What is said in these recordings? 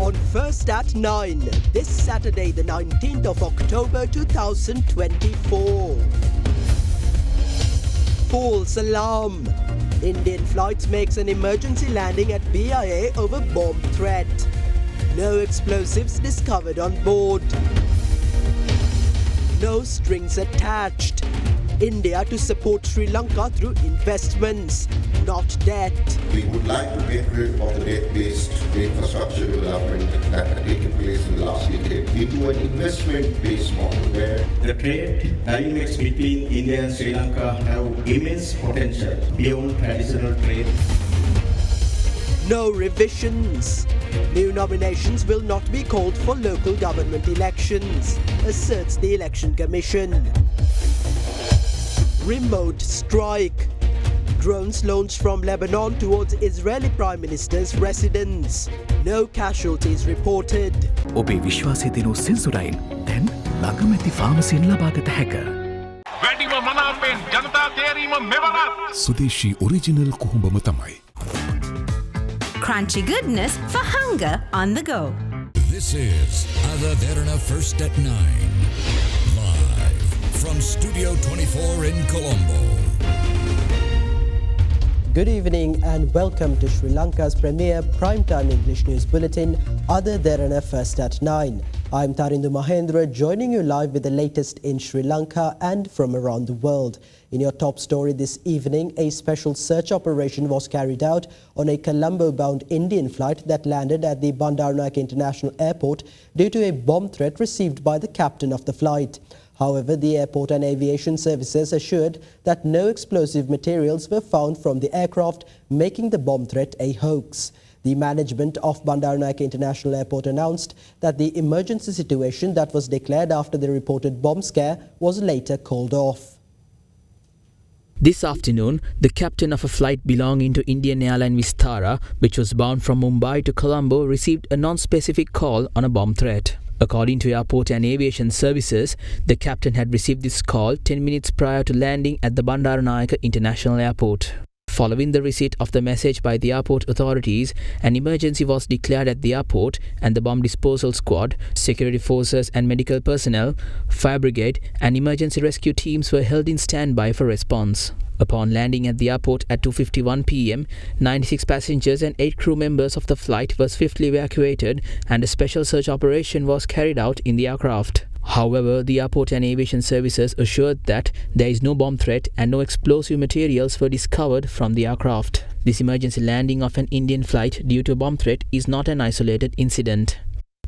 on First at 9, this Saturday the 19th of October 2024. False alarm. Indian flights makes an emergency landing at BIA over bomb threat. No explosives discovered on board. No strings attached. India to support Sri Lanka through investments, not debt. We would like to get rid of the debt-based infrastructure development that had taken place in the last decade into an investment-based model where the trade dynamics between India and Sri Lanka have immense potential beyond traditional trade. No revisions. New nominations will not be called for local government elections, asserts the Election Commission. Remote strike. Drones launched from Lebanon towards Israeli Prime Minister's residence. No casualties reported. ඔබේ විශ්වාසය දෙනු සෙන්සුරයින් දැන් ළඟමැති ෆාමසියෙන් ලබාගත හැක. වැඩිම මනාපෙන් ජනතා තේරීම මෙවරත්. සුදේශී original කුහුඹම තමයි. Crunchy goodness for hunger on the go. This is Derana First at 9. Live from Studio 24 in Colombo. Good evening and welcome to Sri Lanka's premier primetime English news bulletin, Derana First at 9. I'm Tarindu Mahendra, joining you live with the latest in Sri Lanka and from around the world. In your top story this evening, a special search operation was carried out on a Colombo-bound Indian flight that landed at the Bandaranaike International Airport due to a bomb threat received by the captain of the flight. However, the airport and aviation services assured that no explosive materials were found from the aircraft, making the bomb threat a hoax. The management of Bandaranaike International Airport announced that the emergency situation that was declared after the reported bomb scare was later called off. This afternoon, the captain of a flight belonging to Indian airline Vistara, which was bound from Mumbai to Colombo, received a non-specific call on a bomb threat. According to Airport and Aviation Services, the captain had received this call 10 minutes prior to landing at the Bandaranaike International Airport. Following the receipt of the message by the airport authorities, an emergency was declared at the airport and the bomb disposal squad, security forces and medical personnel, fire brigade and emergency rescue teams were held in standby for response. Upon landing at the airport at 2:51 p.m., 96 passengers and 8 crew members of the flight were swiftly evacuated and a special search operation was carried out in the aircraft. However, the Airport and Aviation Services assured that there is no bomb threat and no explosive materials were discovered from the aircraft. This emergency landing of an Indian flight due to a bomb threat is not an isolated incident.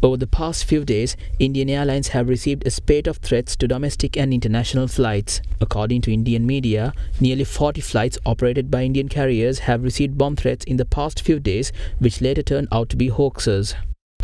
Over the past few days, Indian airlines have received a spate of threats to domestic and international flights. According to Indian media, nearly 40 flights operated by Indian carriers have received bomb threats in the past few days, which later turned out to be hoaxes.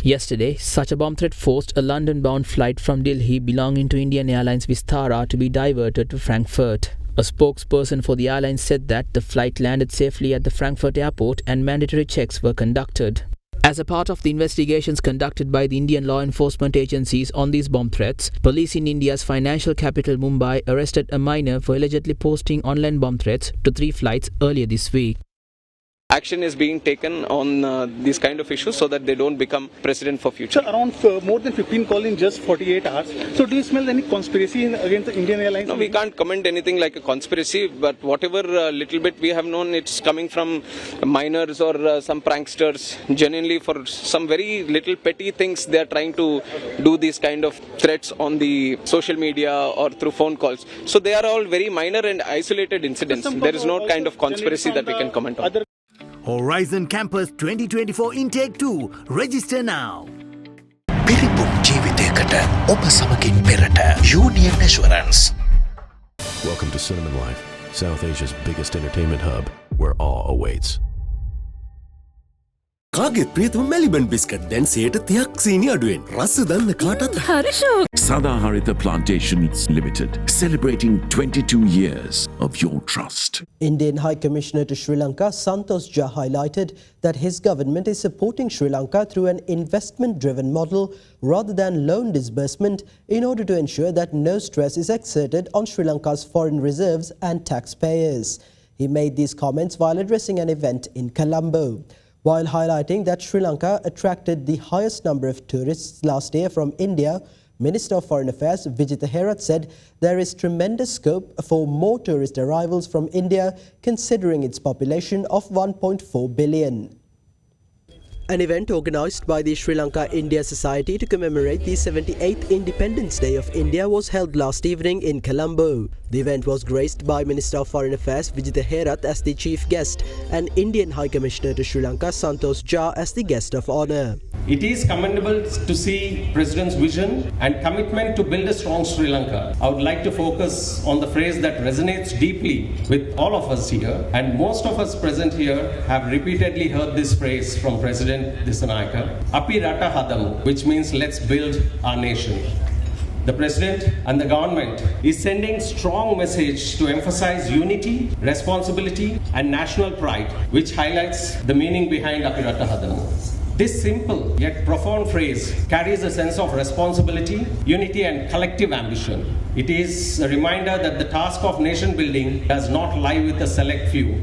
Yesterday, such a bomb threat forced a London-bound flight from Delhi belonging to Indian Airlines Vistara to be diverted to Frankfurt. A spokesperson for the airline said that the flight landed safely at the Frankfurt airport and mandatory checks were conducted. As a part of the investigations conducted by the Indian law enforcement agencies on these bomb threats, police in India's financial capital Mumbai arrested a minor for allegedly posting online bomb threats to 3 flights earlier this week. Action is being taken on these kind of issues so that they don't become precedent for future. So around more than 15 calls in just 48 hours. So do you smell any conspiracy against the Indian Airlines? No, we can't comment anything like a conspiracy, but whatever little bit we have known, it's coming from minors or some pranksters. Genuinely for some very little petty things, they are trying to do these kind of threats on the social media or through phone calls. So they are all very minor and isolated incidents. There is no kind of conspiracy that we can comment on. Horizon Campus 2024 Intake 2. Register now. පිරිපුන් ජීවිතයකට ඔබ සමගින් පෙරට Union Assurance. Welcome to Cinnamon Life, South Asia's biggest entertainment hub, where awe awaits. කාගෙත් ප්‍රියතම Maliban biscuit දැන් 30ක් සීනි අඩුවෙන්. රස දන්න කාටත් හරි ෂෝක්. Sadaharita Plantations Limited, celebrating 22 years of your trust. Indian High Commissioner to Sri Lanka, Santosh Jha, highlighted that his government is supporting Sri Lanka through an investment-driven model rather than loan disbursement in order to ensure that no stress is exerted on Sri Lanka's foreign reserves and taxpayers. He made these comments while addressing an event in Colombo. while highlighting that Sri Lanka attracted the highest number of tourists last year from India. Minister of Foreign Affairs Sajit Pradas said there is tremendous scope for more tourist arrivals from India considering its population of 1.4 billion. An event organised by the Sri Lanka India Society to commemorate the 78th Independence Day of India was held last evening in Colombo. The event was graced by Minister of Foreign Affairs Sajit Pradas as the chief guest and Indian High Commissioner to Sri Lanka Santosh Jha as the guest of honour. It is commendable to see President's vision and commitment to build a strong Sri Lanka. I would like to focus on the phrase that resonates deeply with all of us here, and most of us present here have repeatedly heard this phrase from President Disanayaka, Api Rata Hadamu, which means let's build our nation. The President and the government is sending strong message to emphasize unity, responsibility and national pride, which highlights the meaning behind Api Rata Hadamu. This simple yet profound phrase carries a sense of responsibility, unity and collective ambition. It is a reminder that the task of nation building does not lie with a select few,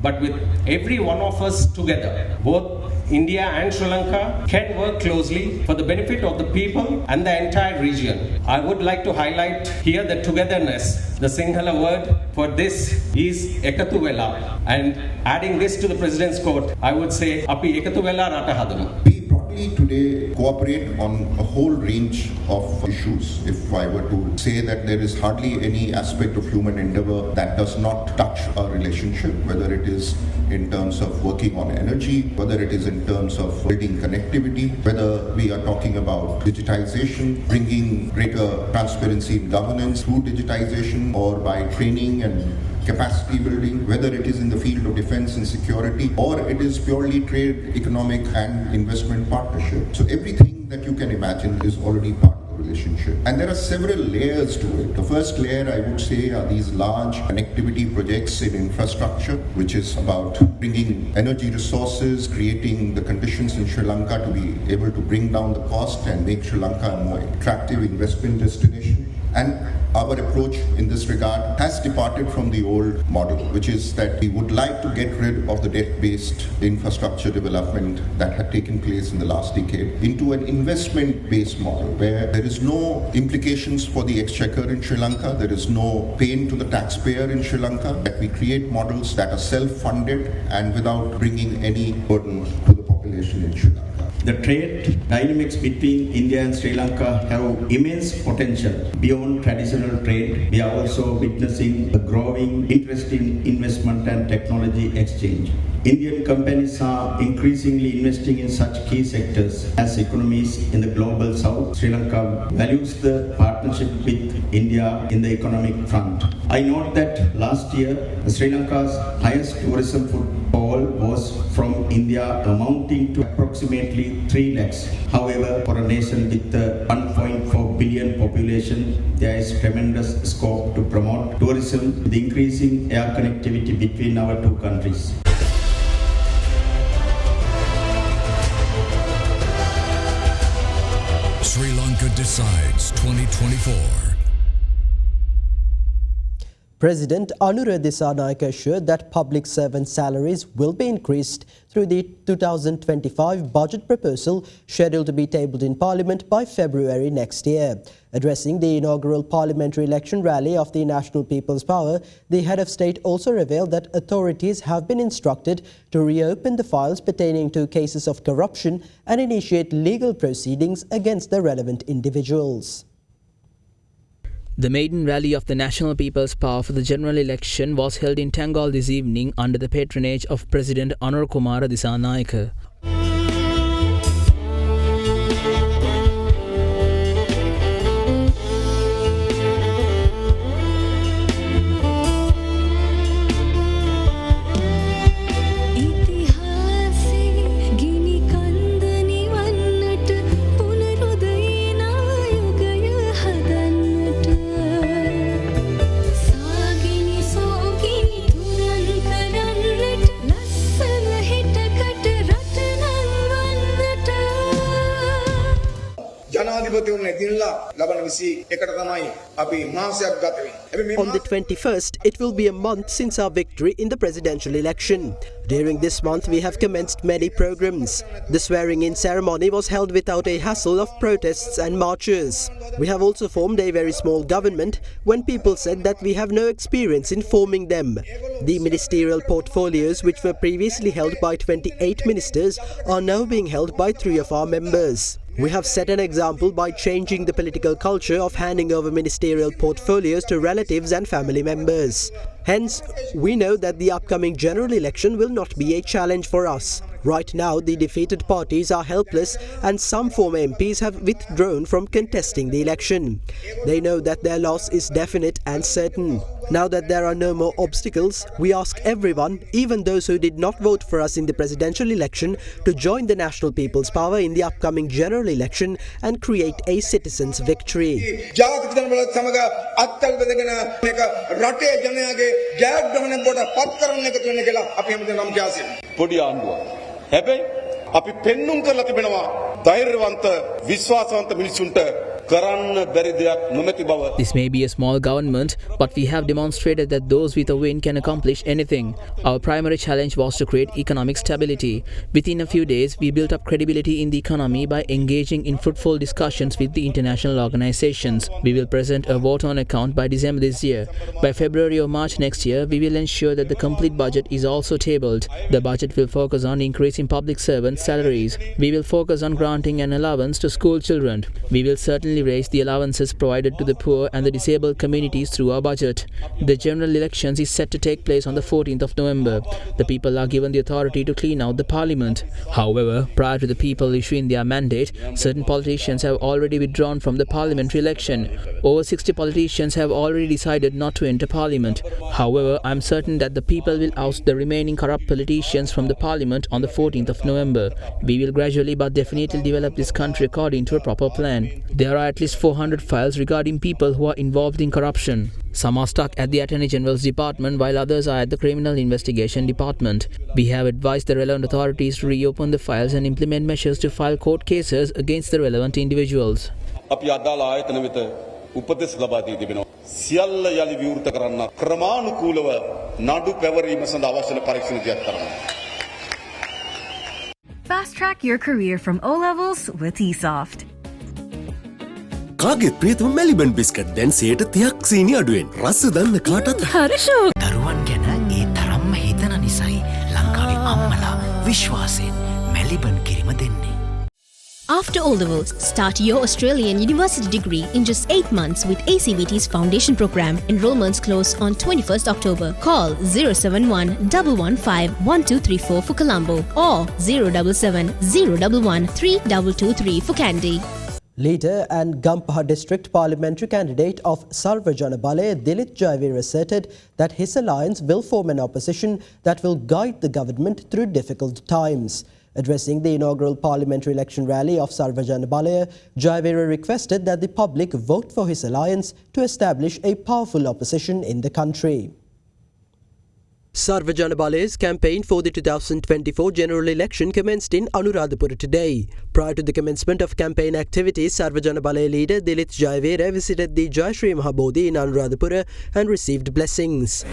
but with every one of us together. Both India and Sri Lanka can work closely for the benefit of the people and the entire region. I would like to highlight here the togetherness. The Sinhala word for this is Ekathu Vela, and adding this to the President's quote, I would say Api Ekathu Vela Rata Hadamu. We probably today cooperate on a whole range of issues. If I were to say that there is hardly any aspect of human endeavor that does not touch our relationship, whether it is in terms of working on energy, whether it is in terms of building connectivity, whether we are talking about digitization, bringing greater transparency in governance through digitization or by training and capacity building, whether it is in the field of defense and security, or it is purely trade, economic and investment partnership. So everything that you can imagine is already part of the relationship. And there are several layers to it. The first layer, I would say, are these large connectivity projects in infrastructure, which is about bringing energy resources, creating the conditions in Sri Lanka to be able to bring down the cost and make Sri Lanka a more attractive investment destination. And our approach in this regard has departed from the old model, which is that we would like to get rid of the debt-based infrastructure development that had taken place in the last decade into an investment-based model where there is no implications for the exchequer in Sri Lanka, there is no pain to the taxpayer in Sri Lanka, that we create models that are self-funded and without bringing any burden to the population in Sri Lanka. The trade dynamics between India and Sri Lanka have immense potential. Beyond traditional trade, we are also witnessing a growing interest in investment and technology exchange. Indian companies are increasingly investing in such key sectors as economies in the global south. Sri Lanka values the partnership with India in the economic front. I note that last year, Sri Lanka's highest tourism footfall was from India, amounting to approximately 3 lakhs. However, for a nation with a 1.4 billion population, there is tremendous scope to promote tourism with increasing air connectivity between our two countries. Sri Lanka Decides 2024. President Anura Disanayaka assured that public servant salaries will be increased through the 2025 budget proposal scheduled to be tabled in Parliament by February next year. Addressing the inaugural parliamentary election rally of the National People's Power, the head of state also revealed that authorities have been instructed to reopen the files pertaining to cases of corruption and initiate legal proceedings against the relevant individuals. The maiden rally of the National People's Power for the general election was held in Tangal this evening under the patronage of President Anura Kumara Disanayaka. Lassana hita kat On the 21st, it will be a month since our victory in the presidential election. During this month, we have commenced many programs. The swearing-in ceremony was held without a hassle of protests and marches. We have also formed a very small government when people said that we have no experience in forming them. The ministerial portfolios, which were previously held by 28 ministers, are now being held by 3 of our members. We have set an example by changing the political culture of handing over ministerial portfolios to relatives and family members. Hence, we know that the upcoming general election will not be a challenge for us. Right now, the defeated parties are helpless and some former MPs have withdrawn from contesting the election. They know that their loss is definite and certain. Now that there are no more obstacles, we ask everyone, even those who did not vote for us in the presidential election, to join the National People's Power in the upcoming general election and create a citizens' victory. හැබැයි අපි පෙන්눔 කරලා තිබෙනවා ධෛර්යවන්ත විශ්වාසවන්ත මිනිසුන්ට කරන්න බැරි දෙයක් නොමැති බව. This may be a small government, but we have demonstrated that those with a win can accomplish anything. Our primary challenge was to create economic stability. Within a few days, we built up credibility in the economy by engaging in fruitful discussions with the international organizations. We will present a vote on account by December this year. By February or March next year, we will ensure that the complete budget is also tabled. The budget will focus on increasing public servants' salaries. We will focus on granting an allowance to school children. We will certainly raise the allowances provided to the poor and the disabled communities through our budget. The general elections is set to take place on the 14th of November. The people are given the authority to clean out the parliament. However, prior to the people issuing their mandate, certain politicians have already withdrawn from the parliamentary election. Over 60 politicians have already decided not to enter parliament. However, I am certain that the people will oust the remaining corrupt politicians from the parliament on the 14th of November. We will gradually but definitely develop this country according to a proper plan. There are at least 400 files regarding people who are involved in corruption. Some are stuck at the Attorney General's department while others are at the Criminal Investigation Department. We have advised the relevant authorities to reopen the files and implement measures to file court cases against the relevant individuals. අපි අදාළ ආයතන වෙත උපදෙස් ලබා දී තිබෙනවා. සියල්ල යලි විවෘත කරන්න ක්‍රමානුකූලව නඩු පැවරීම සඳහා අවශ්‍ය පරීක්ෂණ දියත් කරනවා. Fast track your career from O levels with eSoft. කාගෙත් ප්‍රියතම මෙලිබන් බිස්කට් දැන් 30ක් සීනි අඩුවෙන් රස දන්න කාටත් හරිෂෝ දරුවන් ගැන ඒ තරම්ම හිතන නිසයි ලංකාවේ අම්මලා විශ්වාසයෙන් මෙලිබන් කිරිම දෙන්නේ. After O levels, start your Australian university degree in just 8 months with ACBT's Foundation Program. Enrollments close on 21st October. Call 071 115 1234 for Colombo or 077 011 3223 for Kandy. Leader and Gampaha District Parliamentary candidate of Sarva Jana Balaya, Dilith Jayveer, asserted that his alliance will form an opposition that will guide the government through difficult times. Addressing the inaugural parliamentary election rally of Sarva Jana Balaya, Jayveer requested that the public vote for his alliance to establish a powerful opposition in the country. Sarva Jana Balaya's campaign for the 2024 general election commenced in Anuradhapura today. Prior to the commencement of campaign activities, Sarva Jana Balaya leader Dilith Jayveer visited the Jai Shri Mahabodhi in Anuradhapura and received blessings.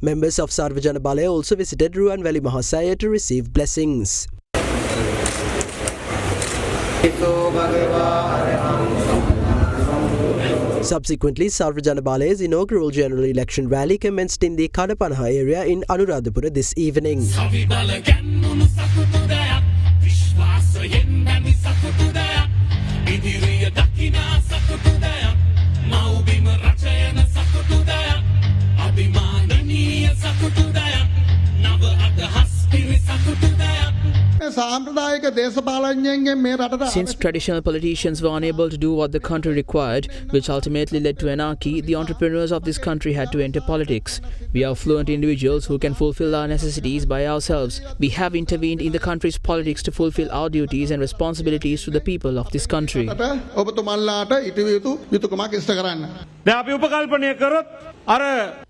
Members of Sarva Jana Balaya also visited Ruanvali Mahasaya to receive blessings. Subsequently, Sarva Jana Balaya's inaugural general election rally commenced in the Kadapanha area in Anuradhapura this evening. Since traditional politicians were unable to do what the country required, which ultimately led to anarchy, the entrepreneurs of this country had to enter politics. We are affluent individuals who can fulfill our necessities by ourselves. We have intervened in the country's politics to fulfill our duties and responsibilities to the people of this country. අපි උපකල්පනය කරොත් අර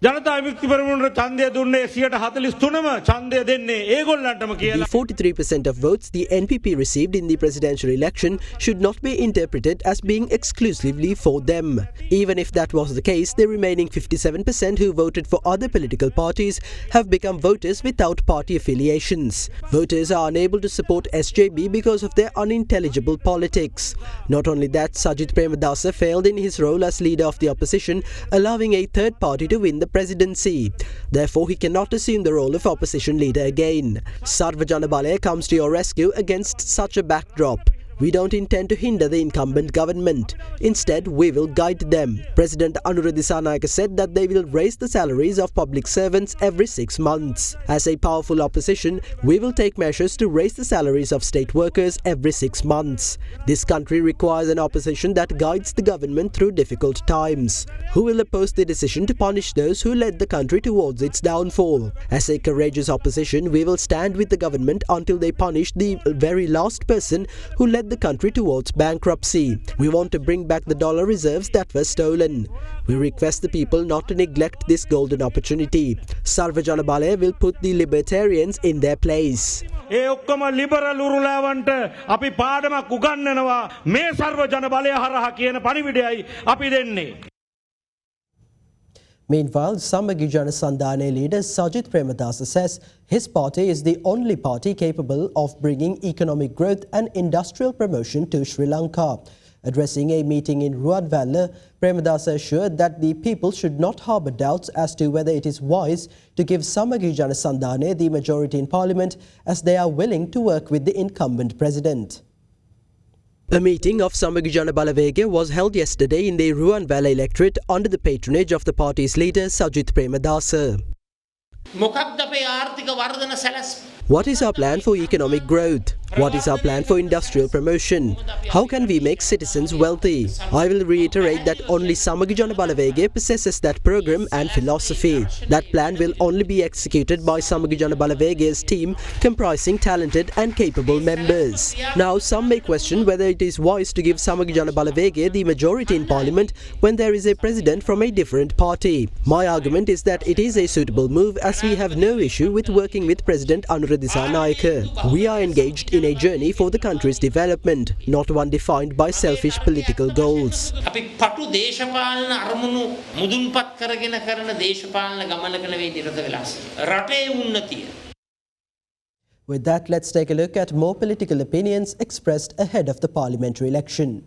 ජනතා විමුක්ති පෙරමුණට ඡන්දය දුන්නේ 143ම ඡන්දය දෙන්නේ ඒගොල්ලන්ටම කියලා. The 43% of votes the NPP received in the presidential election should not be interpreted as being exclusively for them. Even if that was the case, the remaining 57% who voted for other political parties have become voters without party affiliations. Voters are unable to support SJB because of their unintelligible politics. Not only that, Sajit Pradas failed in his role as leader of the opposition, allowing a third party to win the presidency. Therefore, he cannot assume the role of opposition leader again. Sarva Jana Balaya comes to your rescue against such a backdrop. We don't intend to hinder the incumbent government. Instead, we will guide them. President Anura Dissanayake said that they will raise the salaries of public servants every 6 months. As a powerful opposition, we will take measures to raise the salaries of state workers every 6 months. This country requires an opposition that guides the government through difficult times. Who will oppose the decision to punish those who led the country towards its downfall? As a courageous opposition, we will stand with the government until they punish the very last person who led the country towards bankruptcy. We want to bring back the dollar reserves that were stolen. We request the people not to neglect this golden opportunity. Sarva Jana Balaya will put the libertarians in their place. ඒ ඔක්කොම liberal උරුලාවන්ට අපි පාඩමක් උගන්වනවා මේ සර්ව ජන බලය හරහා කියන පණිවිඩයයි අපි දෙන්නේ. Meanwhile, Samagi Jana Sandhane leader Sajit Pradas says his party is the only party capable of bringing economic growth and industrial promotion to Sri Lanka. Addressing a meeting in Ruadvalla, Pradas assured that the people should not harbour doubts as to whether it is wise to give Samagi Jana Sandhane the majority in parliament, as they are willing to work with the incumbent president. A meeting of Samagi Jana Balawege was held yesterday in the Ruadvalla electorate under the patronage of the party's leader Sajit Pradas. What is our plan for economic growth? What is our plan for industrial promotion? How can we make citizens wealthy? I will reiterate that only Samagi Jana Balawege possesses that program and philosophy. That plan will only be executed by Samagi Jana Balawege's team comprising talented and capable members. Now, some may question whether it is wise to give Samagi Jana Balawege the majority in parliament when there is a president from a different party. My argument is that it is a suitable move, as we have no issue with working with President Anura Dissanayake. We are engaged in a journey for the country's development, not one defined by selfish political goals. With that, let's take a look at more political opinions expressed ahead of the parliamentary election.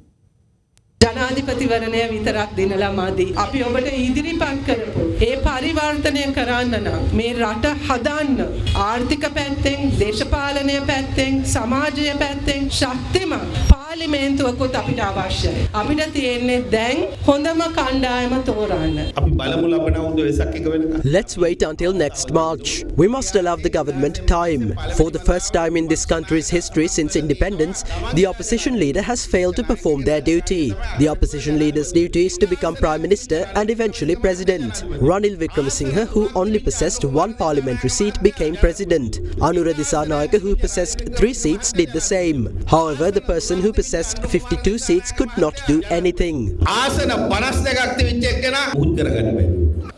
ජනාධිපතිවරණය විතරක් දිනලා මදි. අපි ඔබට ඉදිරිපත් කරපු ඒ පරිවර්තනය කරන්න නම් මේ රට හදන්න ආර්ථික පැත්තෙන්, දේශපාලනය පැත්තෙන්, සමාජය පැත්තෙන් ශක්තිමත් පාර්ලිමේන්තුවකුත් අපිට අවශ්‍යයි. අපිට තියෙන්නේ දැන් හොඳම කණ්ඩායම තෝරන්න. අපි බලමු ලබන අවුරුදු වෙසක් එක වෙනකන්. Let's wait until next March. We must allow the government time. For the first time in this country's history since independence, the opposition leader has failed to perform their duty. The opposition leader's duty is to become Prime Minister and eventually President. Ranil Wickremesinghe, who only possessed one parliamentary seat, became President. Anura Dissanayake, who possessed 3 seats, did the same. However, the person who possessed 52 seats could not do anything.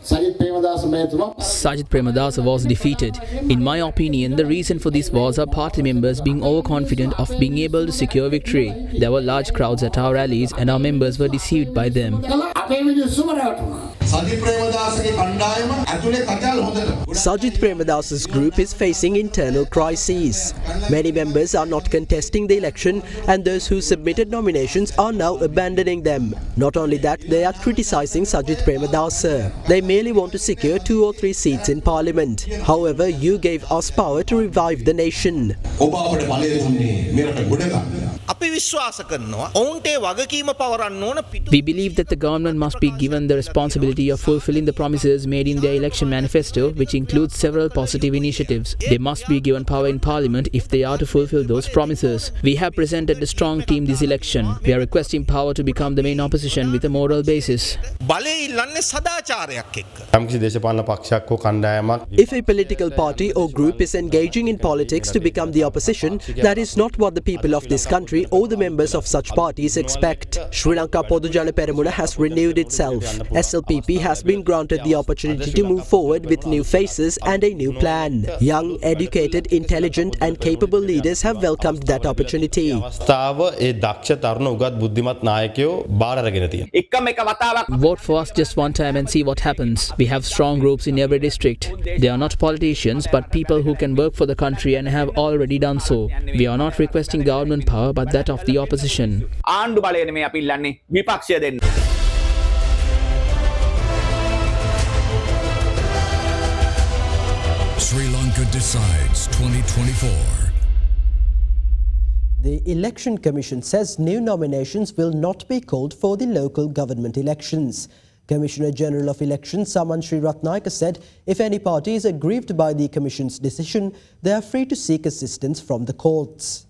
Sajit Pradas was defeated. In my opinion, the reason for this was our party members being overconfident of being able to secure victory. There were large crowds at our rallies and our members were deceived by them. Sajit Pradas' group is facing internal crises. Many members are not contesting the election, and those who submitted nominations are now abandoning them. Not only that, they are criticizing Sajit Pradas. They merely want to secure 2 or 3 seats in parliament. However, you gave us power to revive the nation. We believe that the government must be given the responsibility capability of fulfilling the promises made in their election manifesto, which includes several positive initiatives. They must be given power in Parliament if they are to fulfill those promises. We have presented a strong team this election. We are requesting power to become the main opposition with a moral basis. If a political party or group is engaging in politics to become the opposition, that is not what the people of this country or the members of such parties expect. Sri Lanka Podujana Peramuna has renewed itself. SLPP has been granted the opportunity to move forward with new faces and a new plan. Young, educated, intelligent and capable leaders have welcomed that opportunity. Vote for us just one time and see what happens. We have strong groups in every district. They are not politicians but people who can work for the country and have already done so. We are not requesting government power but that of the opposition. Sri Lanka Decides 2024. The Election Commission says new nominations will not be called for the local government elections. Commissioner General of Elections Saman Sriratnayaka said if any party is aggrieved by the Commission's decision, they are free to seek assistance from the courts.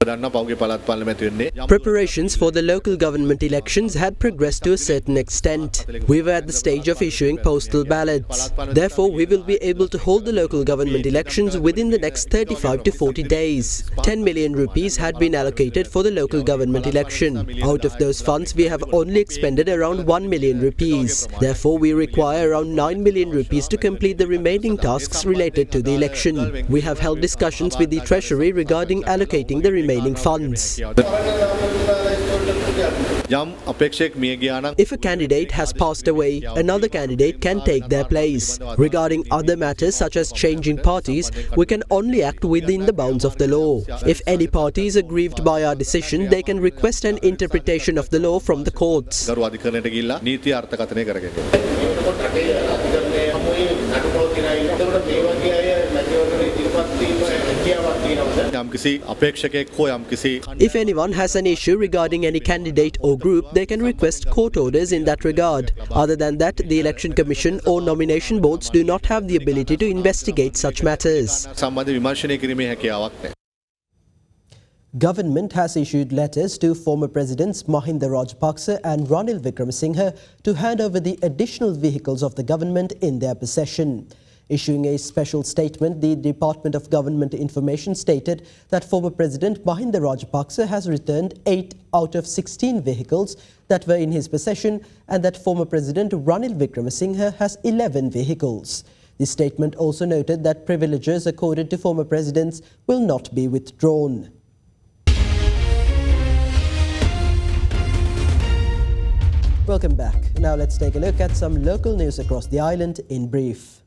Preparations for the local government elections had progressed to a certain extent. We were at the stage of issuing postal ballots. Therefore, we will be able to hold the local government elections within the next 35 to 40 days. 10 million rupees had been allocated for the local government election. Out of those funds, we have only expended around 1 million rupees. Therefore, we require around 9 million rupees to complete the remaining tasks related to the election. We have held discussions with the Treasury regarding allocating the remaining funds. If a candidate has passed away, another candidate can take their place. Regarding other matters such as changing parties, we can only act within the bounds of the law. If any party is aggrieved by our decision, they can request an interpretation of the law from the courts. If anyone has an issue regarding any candidate or group, they can request court orders in that regard. Other than that, the Election Commission or nomination boards do not have the ability to investigate such matters. Government has issued letters to former Presidents Mahinda Rajapaksa and Ranil Wickremesinghe to hand over the additional vehicles of the government in their possession. Issuing a special statement, the Department of Government Information stated that former President Mahinda Rajapaksa has returned 8 out of 16 vehicles that were in his possession and that former President Ranil Wickremesinghe has 11 vehicles. The statement also noted that privileges accorded to former presidents will not be withdrawn. Welcome back. Now let's take a look at some local news across the island in brief.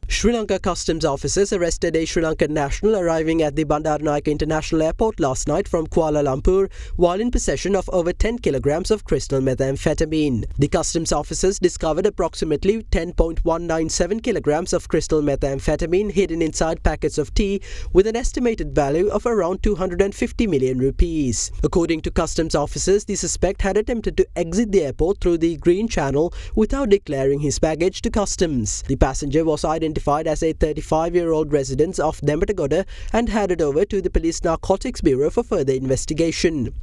Sri Lanka customs officers arrested a Sri Lankan national arriving at the Bandaranaike International Airport last night from Kuala Lumpur while in possession of over 10 kilograms of crystal methamphetamine. The customs officers discovered approximately 10.197 kilograms of crystal methamphetamine hidden inside packets of tea with an estimated value of around 250 million rupees. According to customs officers, the suspect had attempted to exit the airport through the Green Channel without declaring his baggage to customs. The passenger was identified as a 35-year-old resident of Dembatagoda and handed over to the Police Narcotics Bureau for further investigation.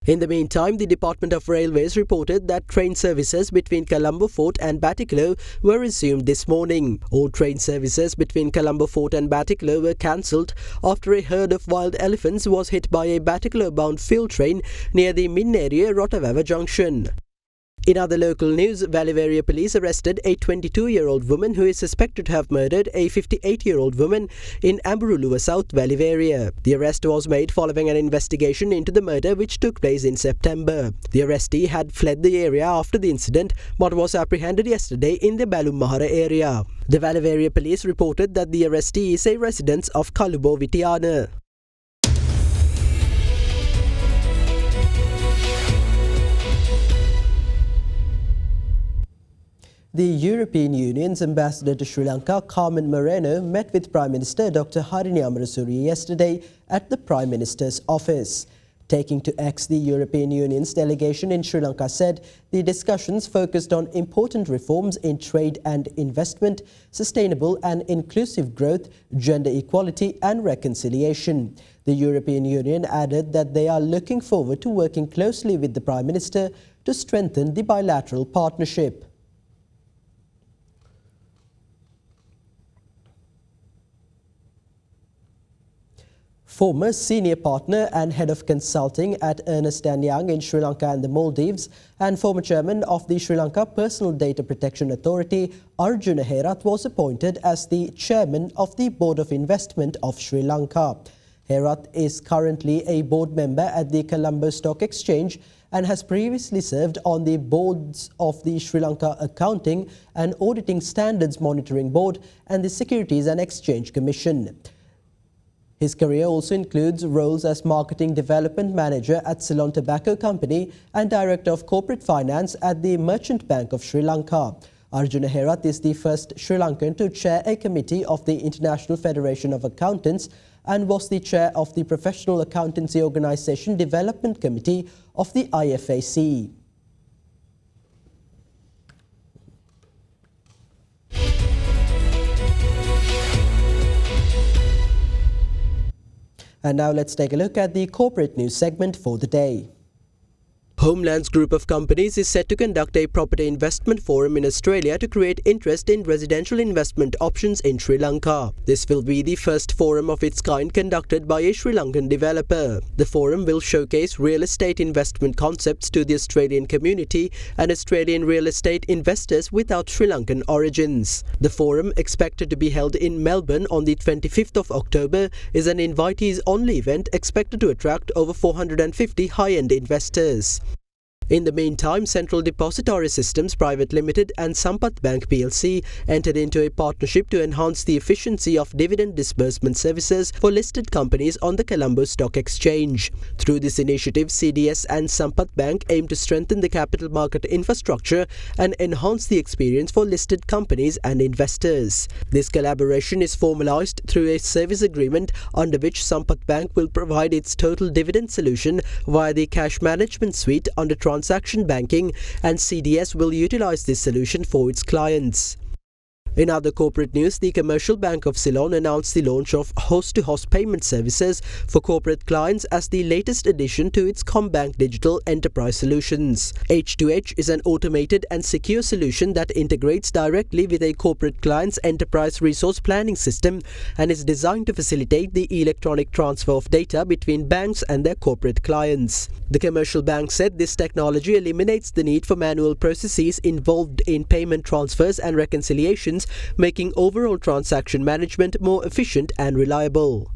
In the meantime, the Department of Railways reported that train services between Colombo Fort and Batticaloa were resumed this morning. All train services between Colombo Fort and Batticaloa were cancelled after a herd of wild elephants was hit by a Batticaloa-bound field train near the Min area Rotavawa Junction. In other local news, Valiveria police arrested a 22-year-old woman who is suspected to have murdered a 58-year-old woman in Amburuluwa, South Valiveria. The arrest was made following an investigation into the murder which took place in September. The arrestee had fled the area after the incident but was apprehended yesterday in the Balummahara area. The Valiveria police reported that the arrestee is a resident of Kalubo Vitiana. The European Union's ambassador to Sri Lanka, Carmen Moreno, met with Prime Minister Dr. Harini Amarasuri yesterday at the Prime Minister's office. Taking to X, the European Union's delegation in Sri Lanka said the discussions focused on important reforms in trade and investment, sustainable and inclusive growth, gender equality and reconciliation. The European Union added that they are looking forward to working closely with the Prime Minister to strengthen the bilateral partnership. Former senior partner and head of consulting at Ernst & Young in Sri Lanka and the Maldives and former chairman of the Sri Lanka Personal Data Protection Authority, Arjuna Herath, was appointed as the chairman of the Board of Investment of Sri Lanka. Herath is currently a board member at the Colombo Stock Exchange and has previously served on the boards of the Sri Lanka Accounting and Auditing Standards Monitoring Board and the Securities and Exchange Commission. His career also includes roles as Marketing Development Manager at Ceylon Tobacco Company and Director of Corporate Finance at the Merchant Bank of Sri Lanka. Arjuna Herath is the first Sri Lankan to chair a committee of the International Federation of Accountants and was the chair of the Professional Accountancy Organisation Development Committee of the IFAC. And now let's take a look at the corporate news segment for the day. Homeland's group of companies is set to conduct a property investment forum in Australia to create interest in residential investment options in Sri Lanka. This will be the first forum of its kind conducted by a Sri Lankan developer. The forum will showcase real estate investment concepts to the Australian community and Australian real estate investors without Sri Lankan origins. The forum, expected to be held in Melbourne on the 25th of October, is an invitees-only event expected to attract over 450 high-end investors. In the meantime, Central Depository Systems Private Limited and Sampath Bank PLC entered into a partnership to enhance the efficiency of dividend disbursement services for listed companies on the Colombo Stock Exchange. Through this initiative, CDS and Sampath Bank aim to strengthen the capital market infrastructure and enhance the experience for listed companies and investors. This collaboration is formalized through a service agreement under which Sampath Bank will provide its total dividend solution via the cash management suite under transaction banking, and CDS will utilize this solution for its clients. In other corporate news, the Commercial Bank of Ceylon announced the launch of host-to-host payment services for corporate clients as the latest addition to its CommBank Digital Enterprise Solutions. H2H is an automated and secure solution that integrates directly with a corporate client's enterprise resource planning system and is designed to facilitate the electronic transfer of data between banks and their corporate clients. The Commercial Bank said this technology eliminates the need for manual processes involved in payment transfers and reconciliations, making overall transaction management more efficient and reliable.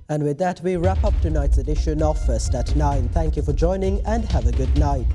And with that, we wrap up tonight's edition of First at 9. Thank you for joining and have a good night.